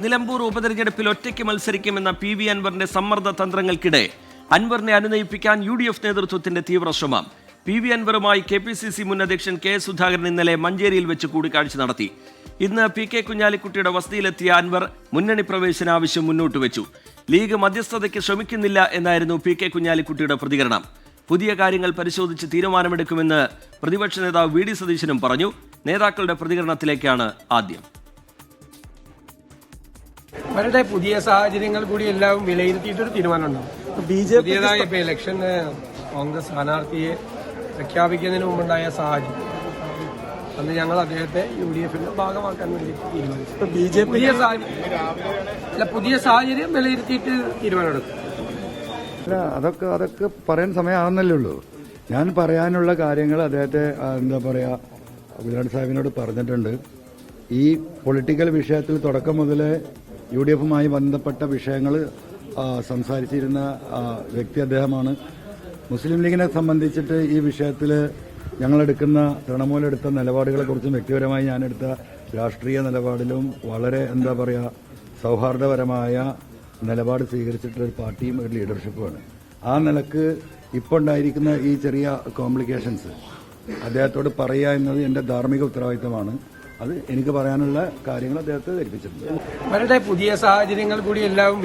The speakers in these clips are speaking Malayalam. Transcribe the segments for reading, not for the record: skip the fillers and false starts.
നിലമ്പൂർ ഉപതെരഞ്ഞെടുപ്പിൽ ഒറ്റയ്ക്ക് മത്സരിക്കുമെന്ന പി.വി. അൻവറിന്റെ സമ്മർദ്ദ തന്ത്രങ്ങൾക്കിടെ അൻവറിനെ അനുനയിപ്പിക്കാൻ UDF നേതൃത്വത്തിന്റെ തീവ്ര ശ്രമം. പി.വി. അൻവറുമായി KPCC മുൻ അധ്യക്ഷൻ K. സുധാകരൻ ഇന്നലെ മഞ്ചേരിയിൽ വെച്ച് കൂടിക്കാഴ്ച നടത്തി. ഇന്ന് P.K. കുഞ്ഞാലിക്കുട്ടിയുടെ വസതിയിലെത്തിയ അൻവർ മുന്നണി പ്രവേശന ആവശ്യം മുന്നോട്ട് വെച്ചു. ലീഗ് മധ്യസ്ഥതയ്ക്ക് ശ്രമിക്കുന്നില്ല എന്നായിരുന്നു P.K. കുഞ്ഞാലിക്കുട്ടിയുടെ പ്രതികരണം. പുതിയ കാര്യങ്ങൾ പരിശോധിച്ച് തീരുമാനമെടുക്കുമെന്ന് പ്രതിപക്ഷ നേതാവ് VD സതീശനും പറഞ്ഞു. നേതാക്കളുടെ പ്രതികരണത്തിലേക്കാണ് ആദ്യം. അവരുടെ പുതിയ സാഹചര്യങ്ങൾ കൂടി എല്ലാം വിലയിരുത്തിയിട്ടൊരു തീരുമാനമുണ്ടാവും. പുതിയതായ ഇപ്പൊ ഇലക്ഷന് കോൺഗ്രസ് സ്ഥാനാർത്ഥിയെ പ്രഖ്യാപിക്കുന്നതിന് മുമ്പുണ്ടായ സാഹചര്യം അന്ന് ഞങ്ങൾ അദ്ദേഹത്തെ UDFന്റെ ഭാഗമാക്കാൻ വേണ്ടി തീരുമാനിച്ചു. പുതിയ സാഹചര്യം വിലയിരുത്തിയിട്ട് തീരുമാനമെടുക്കും. അതൊക്കെ പറയാൻ സമയമാവുന്നല്ലേ ഉള്ളൂ. ഞാൻ പറയാനുള്ള കാര്യങ്ങൾ അദ്ദേഹത്തെ എന്താ പറയാ വിരാട് സാഹിബിനോട് പറഞ്ഞിട്ടുണ്ട്. ഈ പൊളിറ്റിക്കൽ വിഷയത്തിൽ തുടക്കം മുതലേ UDFുമായി ബന്ധപ്പെട്ട വിഷയങ്ങൾ സംസാരിച്ചിരുന്ന വ്യക്തി അദ്ദേഹമാണ്. മുസ്ലിം ലീഗിനെ സംബന്ധിച്ചിട്ട് ഈ വിഷയത്തിൽ ഞങ്ങളെടുക്കുന്ന തൃണമൂലെടുത്ത നിലപാടുകളെക്കുറിച്ചും വ്യക്തിപരമായി ഞാനെടുത്ത രാഷ്ട്രീയ നിലപാടിലും വളരെ എന്താ പറയുക സൗഹാർദ്ദപരമായ നിലപാട് സ്വീകരിച്ചിട്ടൊരു പാർട്ടിയും ഒരു ലീഡർഷിപ്പുമാണ്. ആ നിലക്ക് ഇപ്പോൾ ഉണ്ടായിരിക്കുന്ന ഈ ചെറിയ കോംപ്ലിക്കേഷൻസ് അദ്ദേഹത്തോട് പറയുക എന്നത് എൻ്റെ ധാർമ്മിക ഉത്തരവാദിത്തമാണ്. അത് എനിക്ക് പറയാനുള്ള കാര്യങ്ങൾ അദ്ദേഹത്തെ ധരിപ്പിച്ചിട്ടുണ്ട്. അവരുടെ പുതിയ സാഹചര്യങ്ങൾ കൂടി എല്ലാം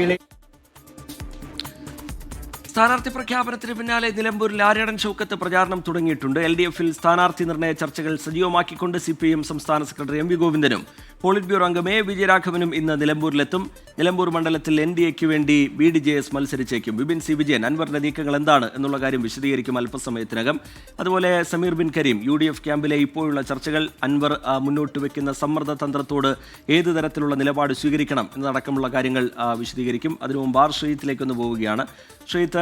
സ്ഥാനാർത്ഥി പ്രഖ്യാപനത്തിന് പിന്നാലെ നിലമ്പൂരിൽ ആര്യടൻ ഷൗക്കത്ത് പ്രചാരണം തുടങ്ങിയിട്ടുണ്ട്. LDFൽ സ്ഥാനാർത്ഥി നിർണയ ചർച്ചകൾ സജീവമാക്കിക്കൊണ്ട് CPIM സംസ്ഥാന സെക്രട്ടറി MV ഗോവിന്ദനും പോളിറ്റ് ബ്യൂറോ അംഗം A. വിജയരാഘവനും ഇന്ന് നിലമ്പൂരിലെത്തും. നിലമ്പൂർ മണ്ഡലത്തിൽ NDAക്ക് വേണ്ടി BDJS മത്സരിച്ചേക്കും. വിപിൻ സി വിജയൻ അൻവറിന്റെ നീക്കങ്ങൾ എന്താണ് എന്നുള്ള കാര്യം വിശദീകരിക്കും അല്പസമയത്തിനകം. അതുപോലെ സമീർ ബിൻ കരീം UDF ക്യാമ്പിലെ ഇപ്പോഴുള്ള ചർച്ചകൾ, അൻവർ മുന്നോട്ട് വെക്കുന്ന സമ്മർദ്ദ തന്ത്രത്തോട് ഏത് തരത്തിലുള്ള നിലപാട് സ്വീകരിക്കണം എന്നതടക്കമുള്ള കാര്യങ്ങൾ വിശദീകരിക്കും. അതിനു മുമ്പ് ഷെയ്ത്തിലേക്കൊന്ന് പോവുകയാണ്. ഷെയ്ത്ത്,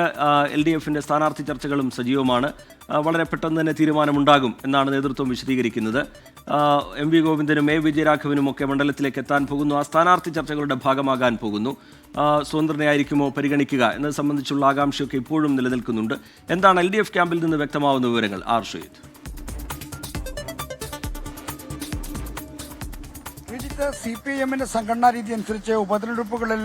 LDFന്റെ സ്ഥാനാർത്ഥി ചർച്ചകളും സജീവമാണ്. വളരെ പെട്ടെന്ന് തന്നെ തീരുമാനമുണ്ടാകും എന്നാണ് നേതൃത്വം വിശദീകരിക്കുന്നത്. MV ഗോവിന്ദനും A. വിജയരാഘവനും ഒക്കെ മണ്ഡലത്തിലേക്ക് എത്താൻ പോകുന്നു. ആ സ്ഥാനാർത്ഥി ചർച്ചകളുടെ ഭാഗമാകാൻ പോകുന്നു. സ്വതന്ത്രനായിരിക്കുമോ പരിഗണിക്കുക എന്നത് സംബന്ധിച്ചുള്ള ആകാംക്ഷയൊക്കെ ഇപ്പോഴും നിലനിൽക്കുന്നുണ്ട്. എന്താണ് LDF ക്യാമ്പിൽ നിന്ന് വ്യക്തമാവുന്ന വിവരങ്ങൾ? ഷെയ്ത്ത്. CPIMന്റെ സംഘടനാ രീതി അനുസരിച്ച് ഉപതെരഞ്ഞെടുപ്പുകളിൽ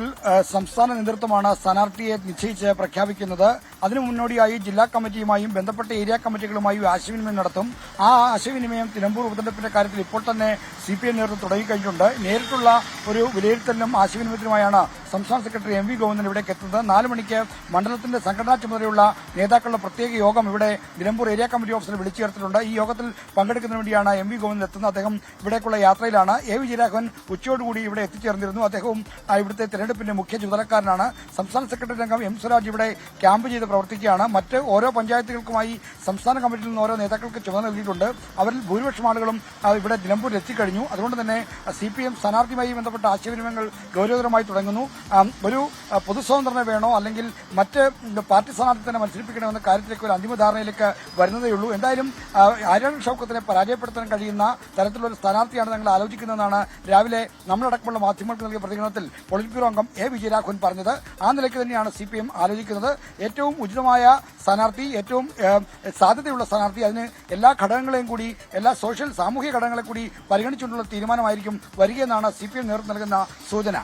സംസ്ഥാന നേതൃത്വമാണ് സ്ഥാനാർത്ഥിയെ നിശ്ചയിച്ച് പ്രഖ്യാപിക്കുന്നത്. അതിനു മുന്നോടിയായി ജില്ലാ കമ്മിറ്റിയുമായും ബന്ധപ്പെട്ട ഏരിയ കമ്മിറ്റികളുമായും ആശയവിനിമയം നടത്തും. ആ ആശയവിനിമയം നിലമ്പൂർ ഉപതെരഞ്ഞെടുപ്പിന്റെ കാര്യത്തിൽ ഇപ്പോൾ തന്നെ CPIM നേതൃത്വം തുടങ്ങിക്കഴിഞ്ഞിട്ടുണ്ട്. നേരിട്ടുള്ള ഒരു വിലയിരുത്തലിനും ആശയവിനിമയത്തിനുമായാണ് സംസ്ഥാന സെക്രട്ടറി MV ഗോവിന്ദൻ ഇവിടേക്ക് എത്തുന്നത്. 4 മണിക്ക് മണ്ഡലത്തിന്റെ സംഘടനാ ചുമതലയുള്ള നേതാക്കളുടെ പ്രത്യേക യോഗം ഇവിടെ നിലമ്പൂർ ഏരിയ കമ്മിറ്റി ഓഫീസിൽ വിളിച്ചു ചേർത്തിട്ടുണ്ട്. ഈ യോഗത്തിൽ പങ്കെടുക്കുന്നതിന് വേണ്ടിയാണ് MV ഗോവിന്ദൻ എത്തുന്നത്. അദ്ദേഹം ഇവിടേക്കുള്ള യാത്രയിലാണ്. A. വിജയരാഘവൻ ഉച്ചയോടുകൂടി ഇവിടെ എത്തിച്ചേർന്നിരുന്നു. അദ്ദേഹവും ഇവിടുത്തെ തെരഞ്ഞെടുപ്പിന്റെ മുഖ്യ ചുമതലക്കാരനാണ്. സംസ്ഥാന സെക്രട്ടറി അംഗം M. സ്വരാജ് ഇവിടെ ക്യാമ്പ് ചെയ്ത് പ്രവർത്തിക്കുകയാണ്. മറ്റ് ഓരോ പഞ്ചായത്തുകൾക്കുമായി സംസ്ഥാന കമ്മിറ്റിയിൽ നിന്ന് ഓരോ നേതാക്കൾക്ക് ചുമതല നൽകിയിട്ടുണ്ട്. അവരിൽ ഭൂരിപക്ഷം ആളുകളും ഇവിടെ നിലമ്പൂരിൽ എത്തിക്കഴിഞ്ഞു. അതുകൊണ്ട് തന്നെ CPIM സ്ഥാനാർത്ഥിയുമായി ബന്ധപ്പെട്ട ആശയവിനിമയങ്ങൾ ഗൌരവതരമായി തുടങ്ങുന്നു. ഒരു പൊതുസ്വതന്ത്രനെ വേണോ അല്ലെങ്കിൽ മറ്റ് പാർട്ടി സ്ഥാനാർത്ഥി തന്നെ മത്സരിപ്പിക്കണമെന്ന കാര്യത്തിലേക്ക് ഒരു അന്തിമ ധാരണയിലേക്ക് വരുന്നതേയുള്ളൂ. എന്തായാലും ആര്യടൻ ഷൗക്കത്തിനെ പരാജയപ്പെടുത്താൻ കഴിയുന്ന തരത്തിലുള്ള ഒരു സ്ഥാനാർത്ഥിയാണ് ഞങ്ങൾ ആലോചിക്കുന്നതെന്നാണ് രാവിലെ നമ്മളടക്കമുള്ള മാധ്യമങ്ങൾക്ക് നൽകിയ പ്രതികരണത്തിൽ പോളിറ്റ് ബ്യൂറോ അംഗം A. വിജയരാഘവൻ പറഞ്ഞത്. ആ നിലയ്ക്ക് തന്നെയാണ് CPIM ആലോചിക്കുന്നത്. ഏറ്റവും ഉചിതമായ സ്ഥാനാർത്ഥി, ഏറ്റവും സാധ്യതയുള്ള സ്ഥാനാർത്ഥി, അതിന് എല്ലാ ഘടകങ്ങളെയും കൂടി, എല്ലാ സാമൂഹിക ഘടകങ്ങളെ കൂടി പരിഗണിച്ചുകൊണ്ടുള്ള തീരുമാനമായിരിക്കും വരികയെന്നാണ് CPIM നേതൃത്വം നൽകുന്ന സൂചന.